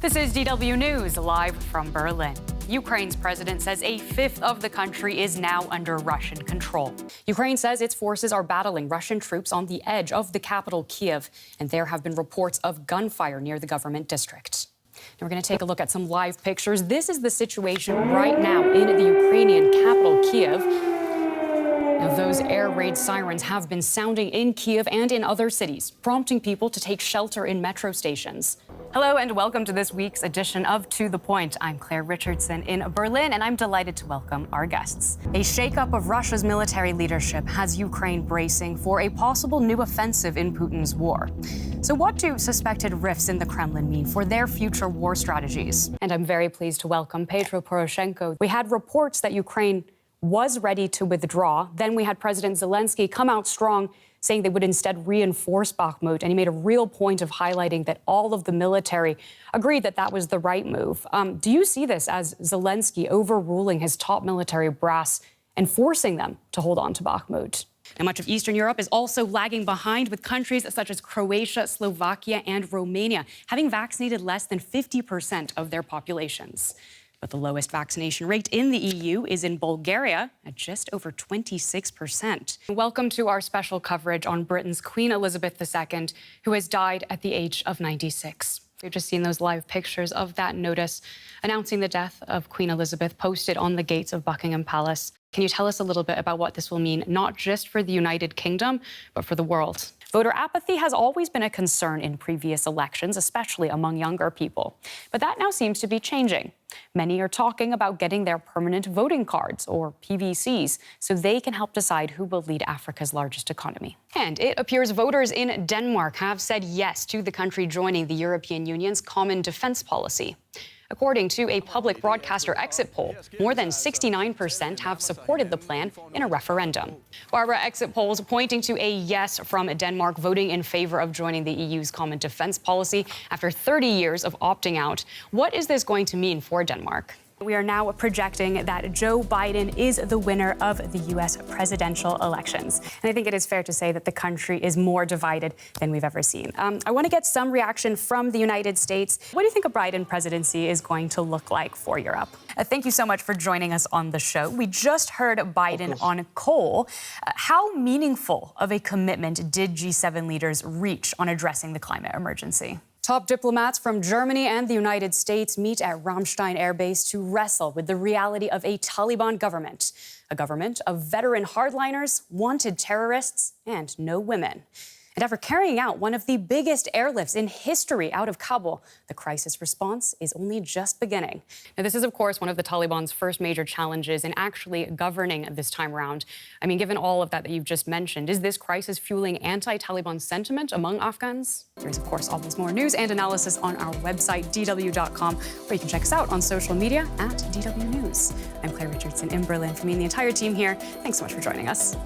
This is DW News, live from Berlin. Ukraine's president says a fifth of the country is now under Russian control. Ukraine says its forces are battling Russian troops on the edge of the capital, Kyiv, and there have been reports of gunfire near the government district. Now we're going to take a look at some live pictures. This is the situation right now in the Ukrainian capital, Kyiv. Now, those air raid sirens have been sounding in Kyiv and in other cities, prompting people to take shelter in metro stations. Hello and welcome to this week's edition of To The Point. I'm Clare Richardson in Berlin, and I'm delighted to welcome our guests. A shakeup of Russia's military leadership has Ukraine bracing for a possible new offensive in Putin's war. So what do suspected rifts in the Kremlin mean for their future war strategies? And I'm very pleased to welcome Petro Poroshenko. We had reports that Ukraine was ready to withdraw. Then we had President Zelensky come out strong, saying they would instead reinforce Bakhmut. And he made a real point of highlighting that all of the military agreed that that was the right move. Do you see this as Zelensky overruling his top military brass and forcing them to hold on to Bakhmut? Now, much of Eastern Europe is also lagging behind, with countries such as Croatia, Slovakia, and Romania having vaccinated less than 50% of their populations. But the lowest vaccination rate in the EU is in Bulgaria at just over 26%. Welcome to our special coverage on Britain's Queen Elizabeth II, who has died at the age of 96. We've just seen those live pictures of that notice announcing the death of Queen Elizabeth posted on the gates of Buckingham Palace. Can you tell us a little bit about what this will mean, not just for the United Kingdom, but for the world? Voter apathy has always been a concern in previous elections, especially among younger people. But that now seems to be changing. Many are talking about getting their permanent voting cards, or PVCs, so they can help decide who will lead Africa's largest economy. And it appears voters in Denmark have said yes to the country joining the European Union's common defense policy. According to a public broadcaster exit poll, more than 69% have supported the plan in a referendum. Barbara, exit polls pointing to a yes from Denmark voting in favor of joining the EU's common defense policy after 30 years of opting out. What is this going to mean for Denmark? We are now projecting that Joe Biden is the winner of the U.S. presidential elections. And I think it is fair to say that the country is more divided than we've ever seen. I want to get some reaction from the United States. What do you think a Biden presidency is going to look like for Europe? Thank you so much for joining us on the show. We just heard Biden on coal. How meaningful of a commitment did G7 leaders reach on addressing the climate emergency? Top diplomats from Germany and the United States meet at Ramstein Air Base to wrestle with the reality of a Taliban government, a government of veteran hardliners, wanted terrorists, and no women. And after carrying out one of the biggest airlifts in history out of Kabul, the crisis response is only just beginning. Now, this is, of course, one of the Taliban's first major challenges in actually governing this time around. I mean, given all of that you've just mentioned, is this crisis fueling anti-Taliban sentiment among Afghans? There's, of course, always more news and analysis on our website, dw.com, where you can check us out on social media at DW News. I'm Clare Richardson in Berlin. From me and the entire team here, thanks so much for joining us.